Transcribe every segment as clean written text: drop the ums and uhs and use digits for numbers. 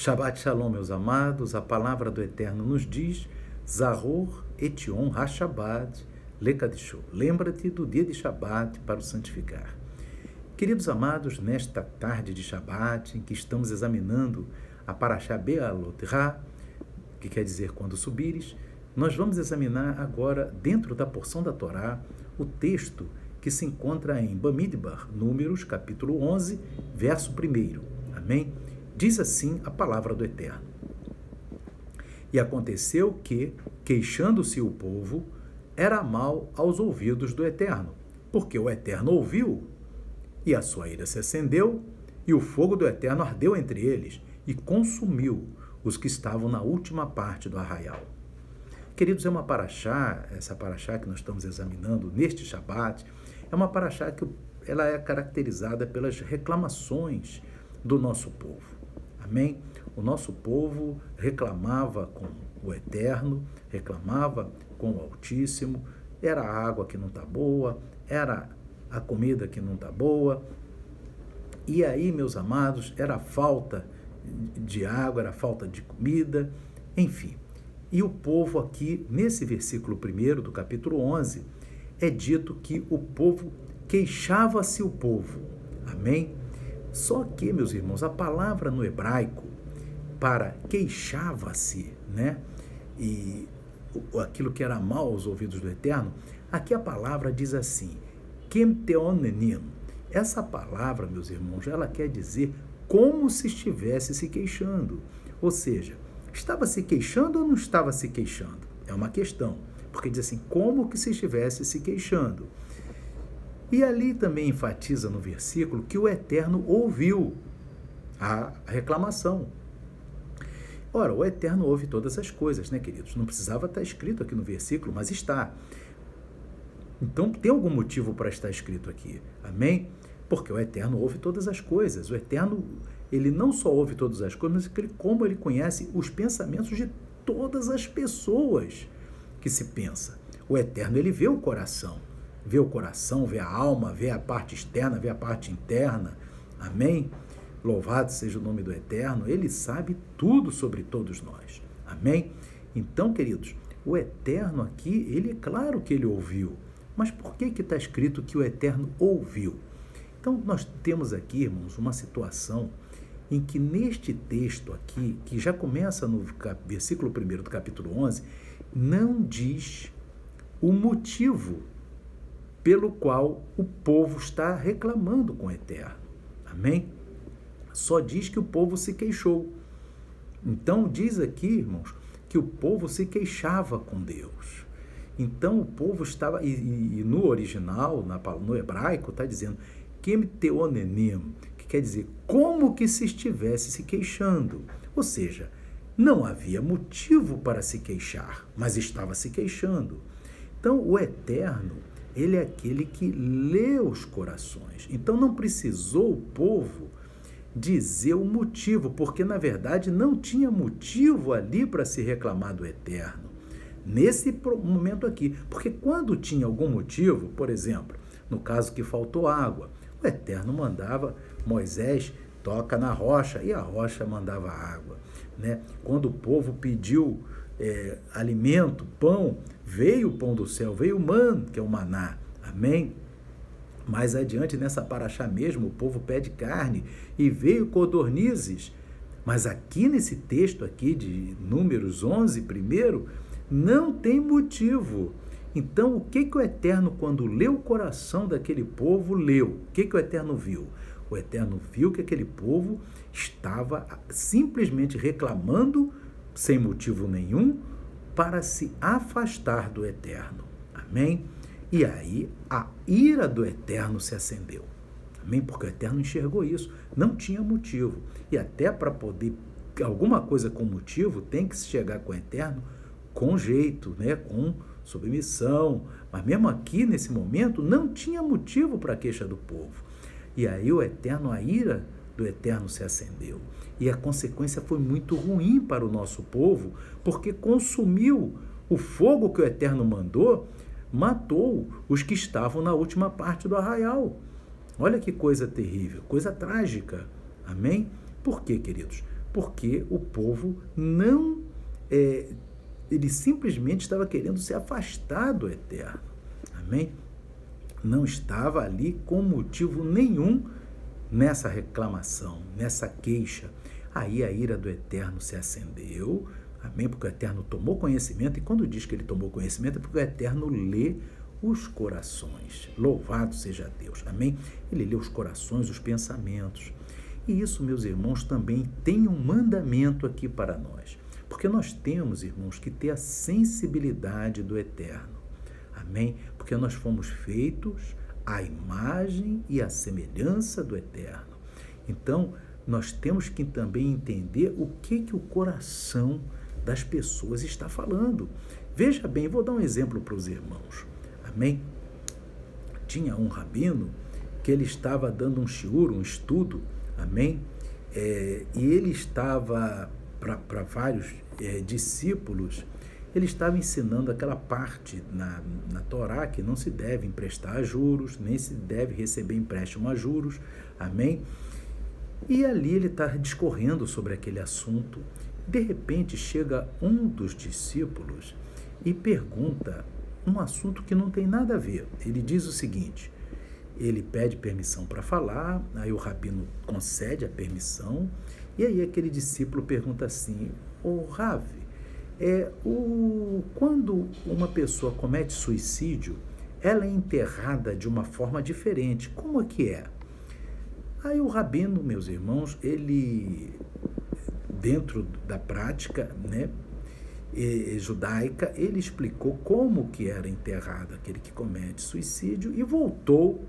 Shabbat Shalom, meus amados, a palavra do Eterno nos diz, Zahor Etion HaShabbat Lekadishô. Lembra-te do dia de Shabbat para o santificar. Queridos amados, nesta tarde de Shabbat, em que estamos examinando a Parashá Be'alot Ra, que quer dizer quando subires, nós vamos examinar agora, dentro da porção da Torá, o texto que se encontra em Bamidbar, Números, capítulo 11, verso 1. Amém? Diz assim a palavra do Eterno. E aconteceu que, queixando-se o povo, era mal aos ouvidos do Eterno, porque o Eterno ouviu, e a sua ira se acendeu, e o fogo do Eterno ardeu entre eles, e consumiu os que estavam na última parte do arraial. Queridos, é uma paraxá, essa paraxá que nós estamos examinando neste Shabat, é uma paraxá que ela é caracterizada pelas reclamações do nosso povo. Amém? O nosso povo reclamava com o Eterno, reclamava com o Altíssimo, era a água que não está boa, era a comida que não está boa, e aí, meus amados, era a falta de água, era a falta de comida, enfim. E o povo aqui, nesse versículo 1 do capítulo 11, é dito que o povo, queixava-se o povo. Amém? Só que, meus irmãos, a palavra no hebraico para queixava-se, né? E aquilo que era mal aos ouvidos do Eterno, aqui a palavra diz assim, kemteonenim. Essa palavra, meus irmãos, ela quer dizer como se estivesse se queixando. Ou seja, estava se queixando ou não estava se queixando? É uma questão, porque diz assim, como que se estivesse se queixando. E ali também enfatiza no versículo que o Eterno ouviu a reclamação. Ora, o Eterno ouve todas as coisas, né, queridos? Não precisava estar escrito aqui no versículo, mas está. Então, tem algum motivo para estar escrito aqui, amém? Porque o Eterno ouve todas as coisas. O Eterno, ele não só ouve todas as coisas, mas como ele conhece os pensamentos de todas as pessoas que se pensa. O Eterno, ele vê o coração, vê a alma, vê a parte externa, vê a parte interna, amém? Louvado seja o nome do Eterno, ele sabe tudo sobre todos nós, amém? Então, queridos, o Eterno aqui, ele é claro que ele ouviu, mas por que está escrito que o Eterno ouviu? Então, nós temos aqui, irmãos, uma situação em que neste texto aqui, que já começa no versículo 1 do capítulo 11, não diz o motivo pelo qual o povo está reclamando com o Eterno, amém? Só diz que o povo se queixou. Então, diz aqui, irmãos, que o povo se queixava com Deus. Então, o povo estava, e no original, no hebraico, está dizendo, kemteonenim, que quer dizer, como que se estivesse se queixando. Ou seja, não havia motivo para se queixar, mas estava se queixando. Então, o Eterno, ele é aquele que lê os corações. Então, não precisou o povo dizer o motivo, porque, na verdade, não tinha motivo ali para se reclamar do Eterno. Nesse momento aqui, porque quando tinha algum motivo, por exemplo, no caso que faltou água, o Eterno mandava Moisés, toca na rocha, e a rocha mandava água, né? Quando o povo pediu alimento, pão, veio o pão do céu, veio o man, que é o maná, amém? Mais adiante, nessa paraxá mesmo, o povo pede carne, e veio codornizes, mas aqui nesse texto aqui de Números 11, primeiro, não tem motivo. Então, o que o Eterno, quando leu o coração daquele povo, leu? O que o Eterno viu? O Eterno viu que aquele povo estava simplesmente reclamando, sem motivo nenhum, para se afastar do Eterno. Amém? E aí, a ira do Eterno se acendeu. Amém? Porque o Eterno enxergou isso. Não tinha motivo. E até para poder, alguma coisa com motivo, tem que se chegar com o Eterno com jeito, né? Com submissão, mas mesmo aqui, nesse momento, não tinha motivo para a queixa do povo. E aí o Eterno, a ira do Eterno se acendeu. E a consequência foi muito ruim para o nosso povo, porque consumiu o fogo que o Eterno mandou, matou os que estavam na última parte do arraial. Olha que coisa terrível, coisa trágica. Amém? Por quê, queridos? porque o povo não, ele simplesmente estava querendo se afastar do Eterno. Amém? Não estava ali com motivo nenhum nessa reclamação, nessa queixa. Aí a ira do Eterno se acendeu, amém? Porque o Eterno tomou conhecimento, e quando diz que ele tomou conhecimento é porque o Eterno lê os corações. Louvado seja Deus, amém? Ele lê os corações, os pensamentos. E isso, meus irmãos, também tem um mandamento aqui para nós. Porque nós temos, irmãos, que ter a sensibilidade do Eterno. Amém? Porque nós fomos feitos à imagem e à semelhança do Eterno. Então, nós temos que também entender o que o coração das pessoas está falando. Veja bem, vou dar um exemplo para os irmãos. Amém? Tinha um rabino que ele estava dando um shiur, um estudo, amém? E ele estava, para vários discípulos, ele estava ensinando aquela parte na Torá que não se deve emprestar a juros, nem se deve receber empréstimo a juros, amém? E ali ele está discorrendo sobre aquele assunto. De repente chega um dos discípulos e pergunta um assunto que não tem nada a ver. Ele diz o seguinte, ele pede permissão para falar, aí o rabino concede a permissão, e aí aquele discípulo pergunta assim, ô Rav, quando uma pessoa comete suicídio, ela é enterrada de uma forma diferente, como é que é? Aí o rabino, meus irmãos, ele, dentro da prática, né, judaica, ele explicou como que era enterrado aquele que comete suicídio e voltou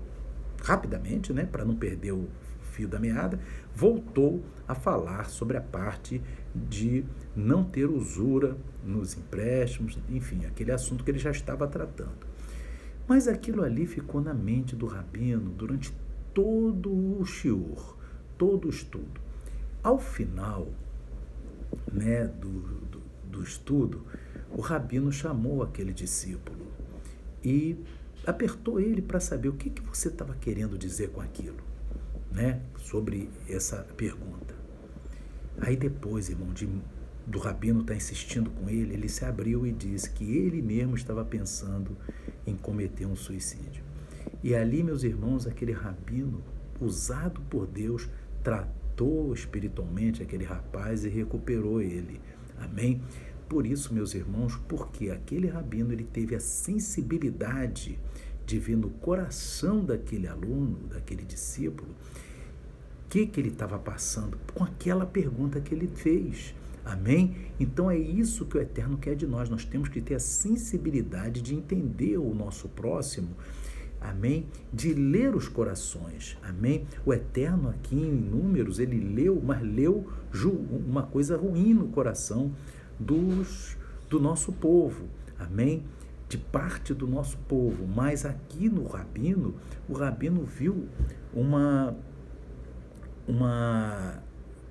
rapidamente, né, para não perder o fio da meada, voltou a falar sobre a parte de não ter usura nos empréstimos, enfim, aquele assunto que ele já estava tratando. Mas aquilo ali ficou na mente do rabino durante todo o shiur, todo o estudo. Ao final, né, do estudo, o rabino chamou aquele discípulo e apertou ele para saber o que você estava querendo dizer com aquilo, né, sobre essa pergunta. Aí depois, irmão, do rabino estar insistindo com ele, ele se abriu e disse que ele mesmo estava pensando em cometer um suicídio. E ali, meus irmãos, aquele rabino, usado por Deus, tratou espiritualmente aquele rapaz e recuperou ele. Amém? Por isso, meus irmãos, porque aquele rabino ele teve a sensibilidade de ver no coração daquele aluno, daquele discípulo, o que ele estava passando com aquela pergunta que ele fez. Amém? Então é isso que o Eterno quer de nós. Nós temos que ter a sensibilidade de entender o nosso próximo, amém? De ler os corações, amém? O Eterno aqui em Números, ele leu, mas leu uma coisa ruim no coração do nosso povo, amém? De parte do nosso povo, mas aqui no rabino, o rabino viu uma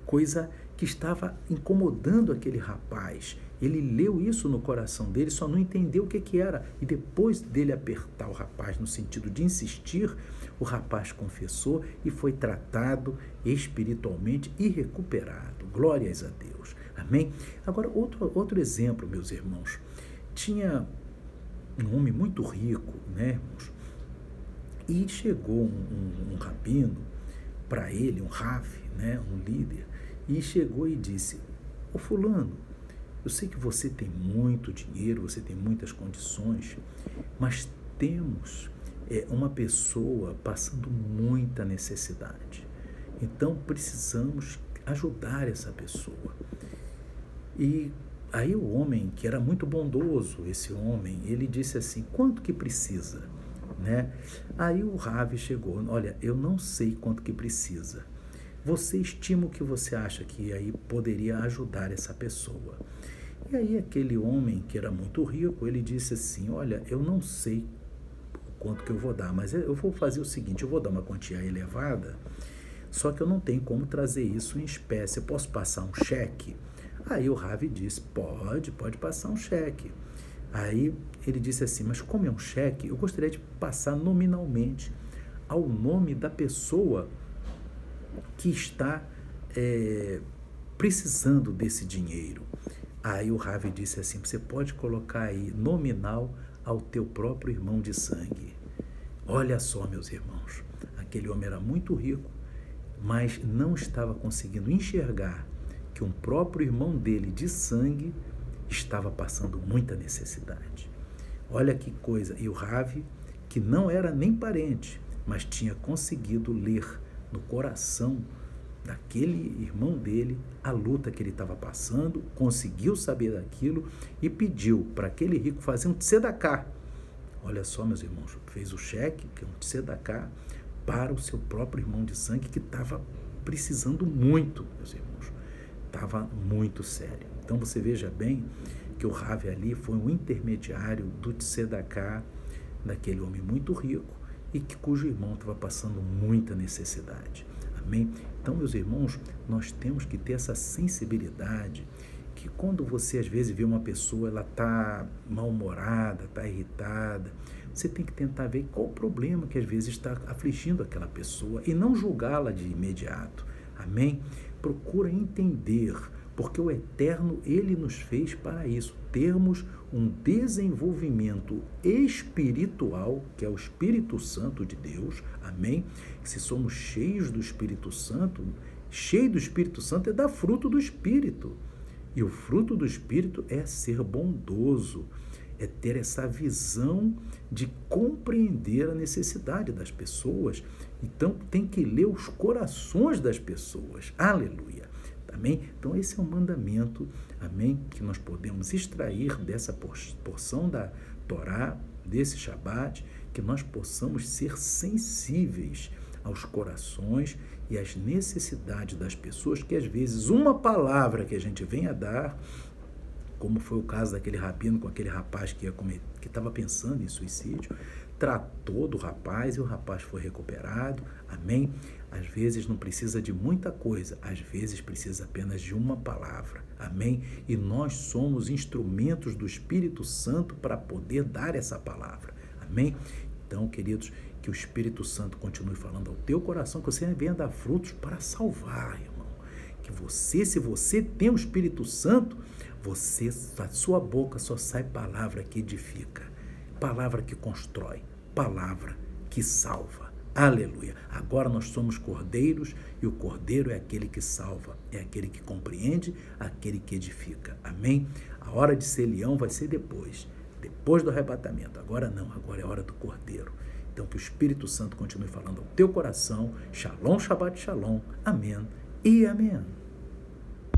coisa que estava incomodando aquele rapaz. Ele leu isso no coração dele, só não entendeu o que era. E depois dele apertar o rapaz no sentido de insistir, o rapaz confessou e foi tratado espiritualmente e recuperado. Glórias a Deus. Amém? Agora, outro exemplo, meus irmãos. Tinha um homem muito rico, né, irmãos? E chegou um rabino para ele, um Rav, né, um líder, e chegou e disse, ô fulano, eu sei que você tem muito dinheiro, você tem muitas condições, mas temos uma pessoa passando muita necessidade. Então, precisamos ajudar essa pessoa. E aí o homem, que era muito bondoso, esse homem, ele disse assim, quanto que precisa? Né? Aí o Rav chegou, olha, eu não sei quanto que precisa. Você estima o que você acha que aí poderia ajudar essa pessoa? E aí aquele homem, que era muito rico, ele disse assim, olha, eu não sei quanto que eu vou dar, mas eu vou fazer o seguinte, eu vou dar uma quantia elevada, só que eu não tenho como trazer isso em espécie, eu posso passar um cheque? Aí o Rav disse, pode passar um cheque. Aí ele disse assim, mas como é um cheque, eu gostaria de passar nominalmente ao nome da pessoa que está precisando desse dinheiro. Aí o Rav disse assim, você pode colocar aí nominal ao teu próprio irmão de sangue. Olha só, meus irmãos, aquele homem era muito rico, mas não estava conseguindo enxergar que um próprio irmão dele de sangue estava passando muita necessidade. Olha que coisa, e o Rav, que não era nem parente, mas tinha conseguido ler no coração daquele irmão dele a luta que ele estava passando, conseguiu saber daquilo e pediu para aquele rico fazer um tzedaká. Olha só, meus irmãos, fez o cheque, que é um tzedaká, para o seu próprio irmão de sangue que estava precisando muito, meus irmãos. Estava muito sério. Então você veja bem que o Rav ali foi um intermediário do tzedaká daquele homem muito rico e cujo irmão estava passando muita necessidade. Amém? Então, meus irmãos, nós temos que ter essa sensibilidade que quando você às vezes vê uma pessoa, ela está mal-humorada, está irritada, você tem que tentar ver qual o problema que às vezes está afligindo aquela pessoa e não julgá-la de imediato. Amém? Procura entender, porque o Eterno, Ele nos fez para isso, termos um desenvolvimento espiritual, que é o Espírito Santo de Deus, amém? Se somos cheios do Espírito Santo, cheio do Espírito Santo é dar fruto do Espírito. E o fruto do Espírito é ser bondoso, é ter essa visão de compreender a necessidade das pessoas. Então, tem que ler os corações das pessoas. Aleluia. Amém? Então, esse é um mandamento, amém, que nós podemos extrair dessa porção da Torá, desse Shabat, que nós possamos ser sensíveis aos corações e às necessidades das pessoas, que às vezes uma palavra que a gente vem a dar, como foi o caso daquele rabino com aquele rapaz que estava pensando em suicídio, tratou do rapaz e o rapaz foi recuperado, amém? Às vezes não precisa de muita coisa, às vezes precisa apenas de uma palavra, amém? E nós somos instrumentos do Espírito Santo para poder dar essa palavra, amém? Então, queridos, que o Espírito Santo continue falando ao teu coração, que você venha dar frutos para salvar, irmão. Que você, se você tem o Espírito Santo, da sua boca só sai palavra que edifica, palavra que constrói, palavra que salva. Aleluia. Agora nós somos cordeiros e o cordeiro é aquele que salva, é aquele que compreende, aquele que edifica. Amém? A hora de ser leão vai ser depois do arrebatamento. Agora não, agora é a hora do cordeiro. Então que o Espírito Santo continue falando ao teu coração. Shalom, Shabbat, Shalom. Amém e amém.